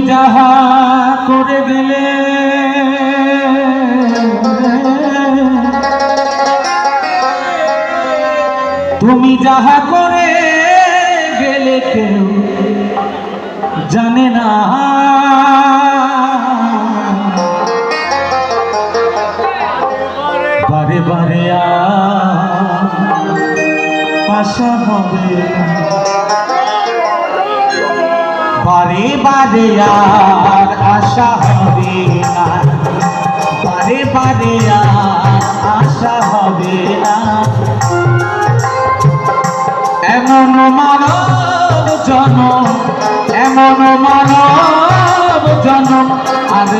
যাহা করে গেলে তুমি যাহা করে গেলে কেউ জানে না বারে বারে আশা হবে বারে বারে আর আশা হবে না বারে বারে আর আশা হবে না এমন মানব জনম এমন মানব জনম আর